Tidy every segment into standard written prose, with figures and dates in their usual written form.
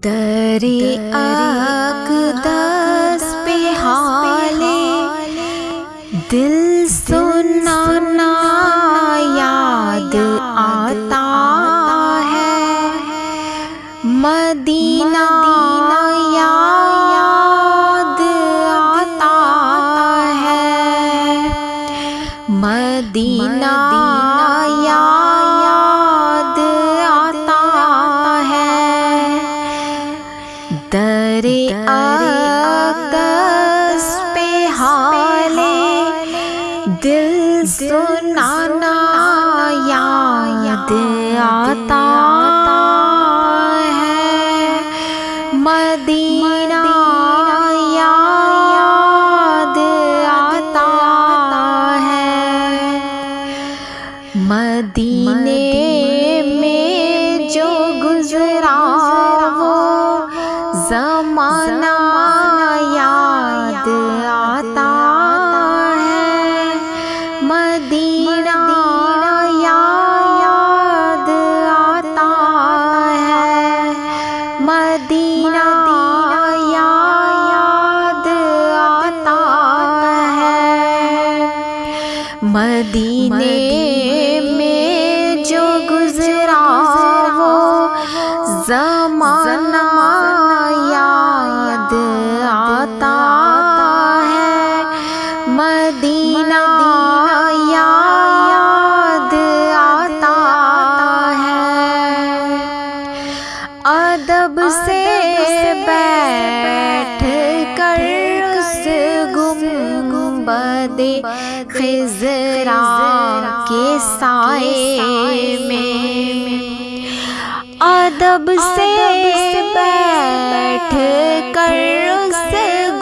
در اقدس پہ حالے دل سنانا یاد آتا ہے، مدینہ یاد آتا ہے، مدینہ یاد آتا ہے، در اقدس پہ حالے دل سنانا یاد آتا ہے، مدینہ یاد آتا ہے، مدینے میں جو گزرا وہ زمانہ یاد آتا ہے، مدینہ یاد آتا ہے، مدینہ یاد آتا ہے، مدینے میں جو گزرا وہ زمانہ یاد آتا ہے، مدینہ یاد آتا ہے، ادب سے بیٹھ کر اس گنبد خضرا کے سائے میں، ادب سے بیٹھ کر اس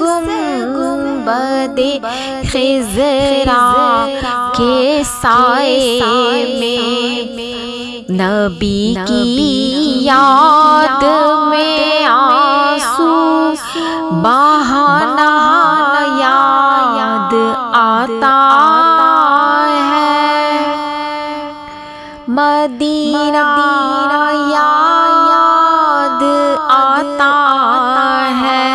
گنبد خضرا کے سائے میں، نبی کی یاد میں آنسو بہانا یاد آتا ہے، مدینہ یاد آتا ہے،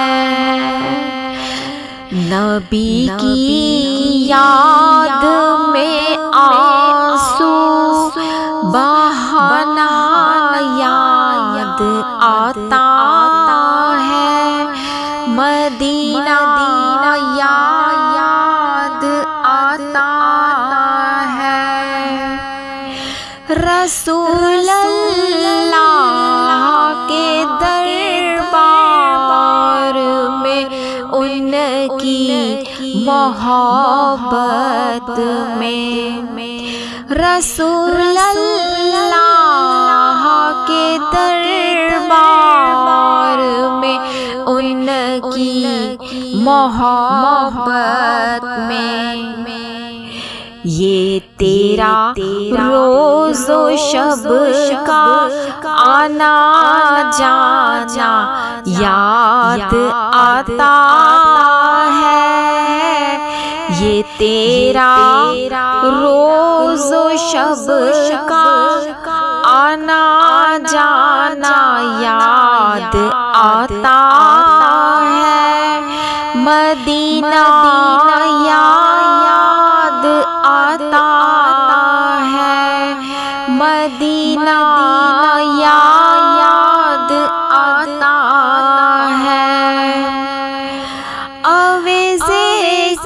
نبی کی یاد میں آنسو بہانا یاد آتا ہے، مدینہ یاد آتا ہے، رسول اللہ کے دربار میں ان کی محبت میں، رسول اللہ کے دربار میں ان کی محبت میں، یہ تیرا روز و شب کا آنا جانا یاد آتا ہے، یہ تیرا روز و شب کا آنا جانا یاد آتا ہے، مدینہ یاد آتا ہے، مدینہ یاد آتا ہے، اویزے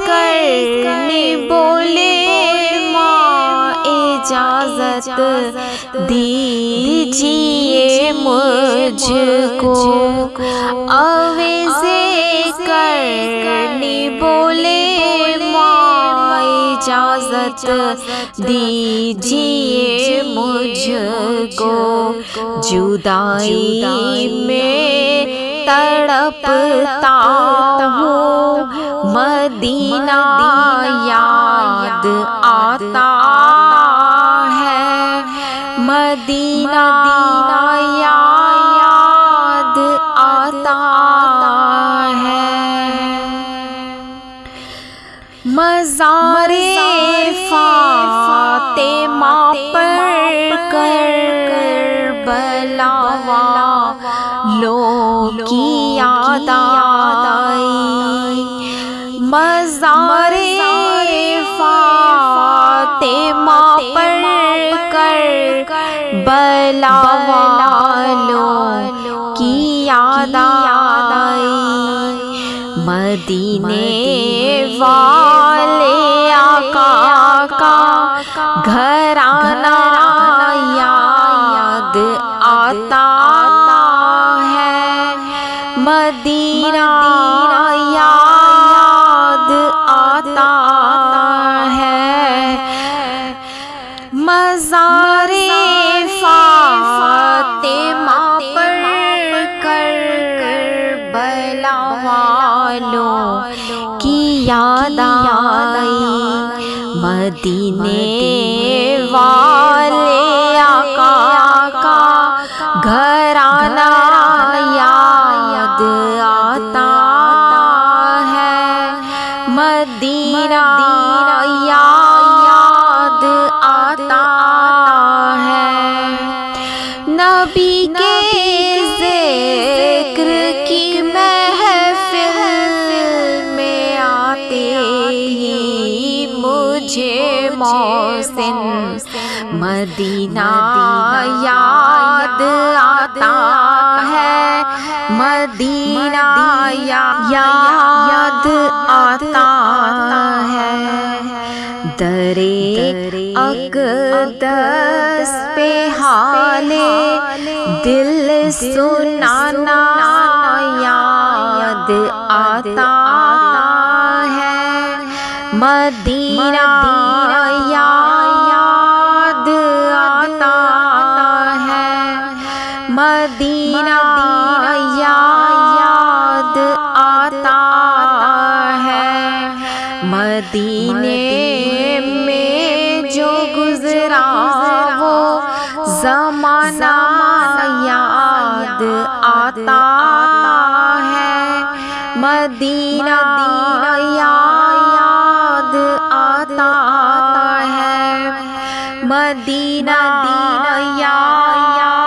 کرنے بولے ماں اجازت دیجیے مجھ کو، اویزے کرنے بولے ماں اجازت دیجیے مجھ کو، جدائی میں تڑپتا ہوں، مدینہ یاد آتا ہے، مدینہ یاد آتا ہے، مزار فاطمہ پر کربلا والوں کی یاد آئی، مزار فاطمہ پر کربلا والوں کی یاد آئی، مدینے والے آقا کا گھرانہ یاد آتا ہے، مدینہ یاد آتا ہے، مزار فاطمہ پر کربلا والوں کی یاد آئی، مدینے والے آقا کا گھرانہ یاد آتا ہے، مدینہ یاد آتا ہے، نبی کے ذکر کی محفل میں آتے ہی مجھے محسن مدینہ یاد آتا ہے، مدینہ یاد آتا ہے، درے اقدس پہ حال دل سنانا یاد آتا ہے، مدینہ یاد آتا ہے، مدینہ یاد آتا ہے، مدینے میں جو گزرا وہ زمانہ یاد آتا ہے، مدینہ یاد آتا ہے، مدینہ یاد